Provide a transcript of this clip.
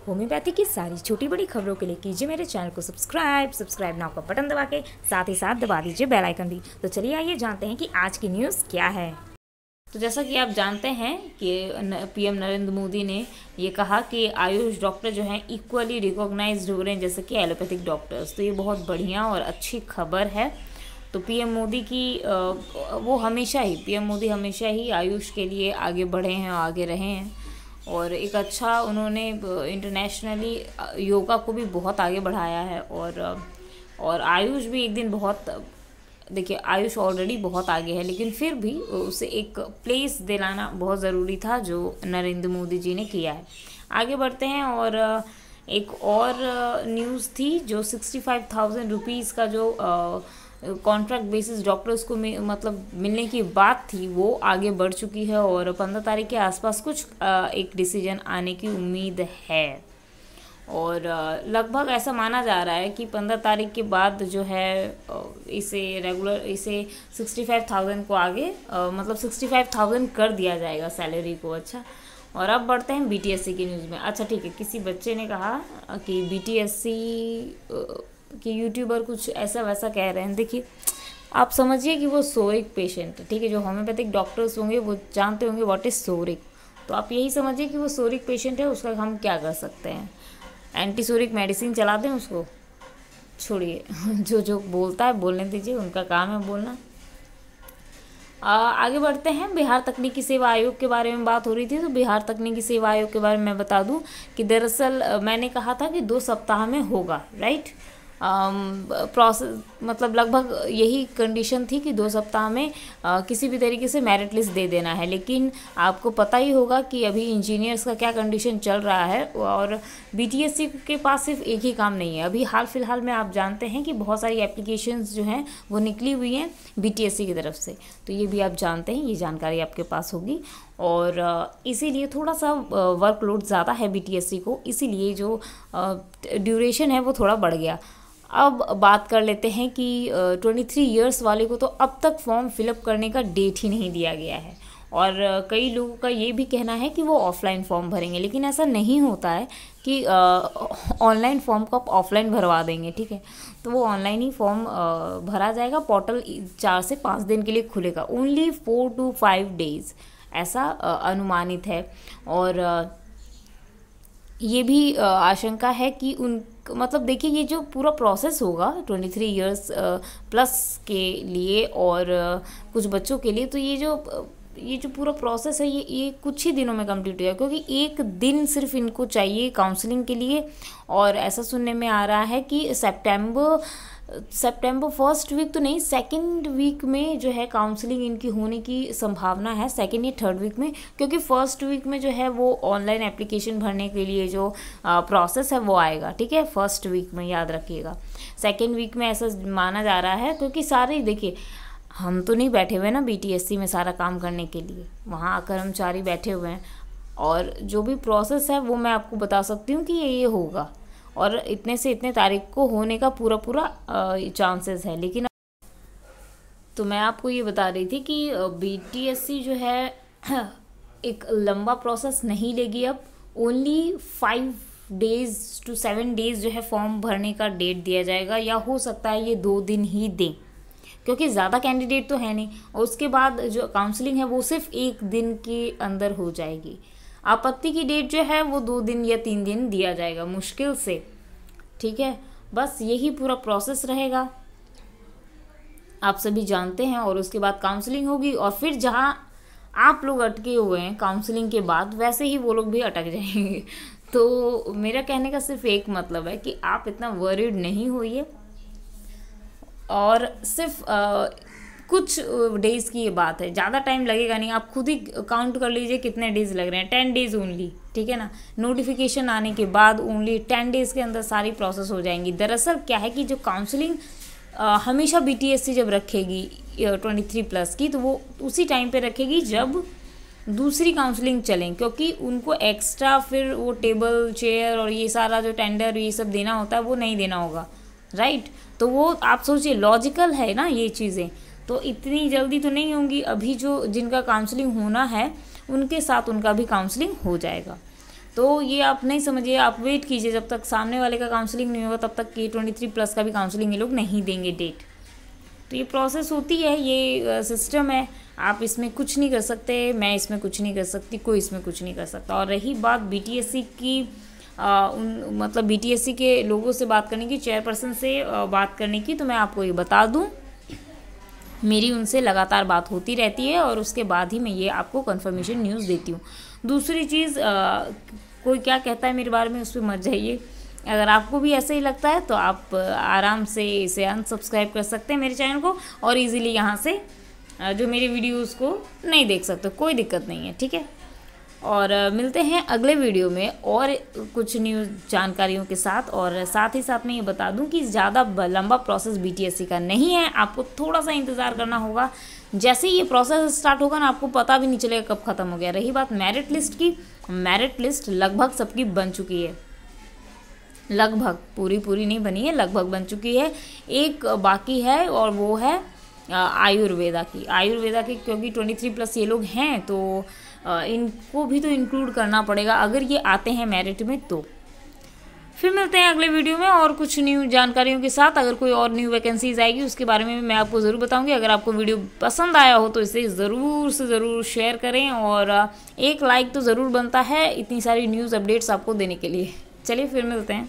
Homeopathy की सारी छोटी बड़ी खबरों के लिए कीजिए मेरे चैनल को सब्सक्राइब नाउ का बटन दबा के साथ ही साथ दबा दीजिए बेल आइकन भी। तो चलिए आइए जानते हैं कि आज की न्यूज़ क्या है। तो जैसा कि आप जानते हैं कि पीएम नरेंद्र मोदी ने ये कहा कि आयुष डॉक्टर जो हैं इक्वली रिकॉग्नाइज्ड हो रहे हैं जैसे कि एलोपैथिक डॉक्टर्स। तो ये बहुत बढ़िया और अच्छी खबर है। तो पीएम मोदी की पीएम मोदी हमेशा ही आयुष के लिए आगे बढ़े हैं और आगे रहे हैं और एक अच्छा उन्होंने इंटरनेशनली योगा को भी बहुत आगे बढ़ाया है और आयुष भी एक दिन बहुत, देखिए आयुष ऑलरेडी बहुत आगे है लेकिन फिर भी उसे एक प्लेस दिलाना बहुत ज़रूरी था जो नरेंद्र मोदी जी ने किया है। आगे बढ़ते हैं और एक और न्यूज़ थी जो 65,000 रुपीज़ का जो कॉन्ट्रैक्ट बेसिस डॉक्टर्स को मतलब मिलने की बात थी वो आगे बढ़ चुकी है और 15 तारीख के आसपास कुछ एक डिसीजन आने की उम्मीद है और लगभग ऐसा माना जा रहा है कि 15 तारीख के बाद जो है इसे 65,000 को आगे मतलब 65,000 कर दिया जाएगा सैलरी को। अच्छा, और अब बढ़ते हैं बीटीएससी की न्यूज़ में। अच्छा ठीक है, किसी बच्चे ने कहा कि बीटीएससी कि यूट्यूबर कुछ ऐसा वैसा कह रहे हैं। देखिए आप समझिए कि वो सोरिक पेशेंट है, ठीक है। जो होम्योपैथिक डॉक्टर्स होंगे वो जानते होंगे व्हाट इज़ सोरिक। तो आप यही समझिए कि वो सोरिक पेशेंट है, उसका हम क्या कर सकते हैं, एंटीसोरिक मेडिसिन चला दें उसको, छोड़िए जो बोलता है बोलने दीजिए, उनका काम है बोलना। आगे बढ़ते हैं। बिहार तकनीकी सेवा आयोग के बारे में बात हो रही थी, तो बिहार तकनीकी सेवा आयोग के बारे में मैं बता दूं कि दरअसल मैंने कहा था कि 2 सप्ताह में होगा, राइट। प्रोसेस मतलब लगभग यही कंडीशन थी कि 2 सप्ताह में किसी भी तरीके से मेरिट लिस्ट दे देना है। लेकिन आपको पता ही होगा कि अभी इंजीनियर्स का क्या कंडीशन चल रहा है और बीटीएससी के पास सिर्फ एक ही काम नहीं है। अभी हाल फिलहाल में आप जानते हैं कि बहुत सारी एप्लीकेशंस जो हैं वो निकली हुई हैं बीटीएससी की तरफ से, तो ये भी आप जानते हैं, ये जानकारी आपके पास होगी और इसीलिए थोड़ा सा वर्कलोड ज़्यादा है बीटीएससी को, इसीलिए जो ड्यूरेशन है वो थोड़ा बढ़ गया। अब बात कर लेते हैं कि 23 इयर्स वाले को तो अब तक फॉर्म फिलअप करने का डेट ही नहीं दिया गया है और कई लोगों का ये भी कहना है कि वो ऑफलाइन फॉर्म भरेंगे, लेकिन ऐसा नहीं होता है कि ऑनलाइन फॉर्म को आप ऑफलाइन भरवा देंगे, ठीक है। तो वो ऑनलाइन ही फॉर्म भरा जाएगा। पोर्टल 4 से 5 दिन के लिए खुलेगा, ओनली 4 to 5 डेज़ ऐसा अनुमानित है और ये भी आशंका है कि मतलब देखिए ये जो पूरा प्रोसेस होगा 23 इयर्स प्लस के लिए और कुछ बच्चों के लिए, तो ये जो पूरा प्रोसेस है ये कुछ ही दिनों में कंप्लीट हो जाएगा, क्योंकि एक दिन सिर्फ इनको चाहिए काउंसलिंग के लिए। और ऐसा सुनने में आ रहा है कि सितंबर फर्स्ट वीक तो नहीं, सेकंड वीक में जो है काउंसलिंग इनकी होने की संभावना है, सेकंड या थर्ड वीक में, क्योंकि फर्स्ट वीक में जो है वो ऑनलाइन एप्लीकेशन भरने के लिए जो प्रोसेस है वो आएगा, ठीक है, फर्स्ट वीक में, याद रखिएगा। सेकंड वीक में ऐसा माना जा रहा है, क्योंकि सारे देखिए हम तो नहीं बैठे हुए ना बीटीएससी में सारा काम करने के लिए, वहाँ कर्मचारी बैठे हुए हैं और जो भी प्रोसेस है वो मैं आपको बता सकती हूँ कि ये होगा और इतने से इतने तारीख को होने का पूरा चांसेस है। लेकिन तो मैं आपको ये बता रही थी कि बीटीएससी जो है एक लंबा प्रोसेस नहीं लेगी, अब ओनली 5 days to 7 days जो है फॉर्म भरने का डेट दिया जाएगा, या हो सकता है ये 2 दिन ही दें, क्योंकि ज़्यादा कैंडिडेट तो है नहीं। और उसके बाद जो काउंसलिंग है वो सिर्फ 1 दिन के अंदर हो जाएगी। आपत्ति की डेट जो है वो 2 दिन या 3 दिन दिया जाएगा मुश्किल से, ठीक है। बस यही पूरा प्रोसेस रहेगा, आप सभी जानते हैं। और उसके बाद काउंसलिंग होगी और फिर जहां आप लोग अटके हुए हैं काउंसलिंग के बाद, वैसे ही वो लोग भी अटक जाएंगे। तो मेरा कहने का सिर्फ एक मतलब है कि आप इतना वरीड नहीं होइए और सिर्फ कुछ डेज़ की ये बात है, ज़्यादा टाइम लगेगा नहीं। आप खुद ही काउंट कर लीजिए कितने डेज़ लग रहे हैं, 10 डेज़ ओनली, ठीक है ना। नोटिफिकेशन आने के बाद ओनली 10 डेज़ के अंदर सारी प्रोसेस हो जाएंगी। दरअसल क्या है कि जो काउंसलिंग हमेशा बीटीएससी जब रखेगी 23 प्लस की, तो वो उसी टाइम पे रखेगी जब दूसरी काउंसलिंग चलें, क्योंकि उनको एक्स्ट्रा फिर वो टेबल चेयर और ये सारा जो टेंडर ये सब देना होता है वो नहीं देना होगा, राइट। तो वो आप सोचिए लॉजिकल है ना ये चीज़ें, तो इतनी जल्दी तो नहीं होंगी। अभी जो जिनका काउंसलिंग होना है उनके साथ उनका भी काउंसलिंग हो जाएगा। तो ये आप नहीं समझिए, आप वेट कीजिए जब तक सामने वाले का काउंसलिंग नहीं होगा, तब तक K23+ का भी काउंसलिंग ये लोग नहीं देंगे डेट। तो ये प्रोसेस होती है, ये सिस्टम है, आप इसमें कुछ नहीं कर सकते, मैं इसमें कुछ नहीं कर सकती, कोई इसमें कुछ नहीं कर सकता। और रही बात BTSC की, मतलब BTSC के लोगों से बात करने की, चेयरपर्सन से बात करने की, तो मैं आपको ये बता दूं, मेरी उनसे लगातार बात होती रहती है और उसके बाद ही मैं ये आपको कंफर्मेशन न्यूज़ देती हूँ। दूसरी चीज़, कोई क्या कहता है मेरे बारे में उस पर मत जाइए। अगर आपको भी ऐसा ही लगता है तो आप आराम से इसे अनसब्सक्राइब कर सकते हैं मेरे चैनल को, और इजीली यहाँ से जो मेरे वीडियोस को नहीं देख सकते, कोई दिक्कत नहीं है, ठीक है। और मिलते हैं अगले वीडियो में और कुछ न्यूज़ जानकारियों के साथ। और साथ ही साथ मैं ये बता दूं कि ज़्यादा लंबा प्रोसेस BTSC का नहीं है, आपको थोड़ा सा इंतज़ार करना होगा। जैसे ही ये प्रोसेस स्टार्ट होगा ना, आपको पता भी नहीं चलेगा कब ख़त्म हो गया। रही बात मेरिट लिस्ट की, मेरिट लिस्ट लगभग सबकी बन चुकी है, लगभग, पूरी नहीं बनी है, लगभग बन चुकी है। एक बाकी है और वो है आयुर्वेदा की, क्योंकि 23+ ये लोग हैं तो इनको भी तो इंक्लूड करना पड़ेगा अगर ये आते हैं मेरिट में तो। फिर मिलते हैं अगले वीडियो में और कुछ न्यू जानकारियों के साथ। अगर कोई और न्यू वैकेंसीज आएगी उसके बारे में मैं आपको ज़रूर बताऊंगी। अगर आपको वीडियो पसंद आया हो तो इसे ज़रूर से ज़रूर शेयर करें, और एक लाइक तो ज़रूर बनता है इतनी सारी न्यूज़ अपडेट्स आपको देने के लिए। चलिए फिर मिलते हैं।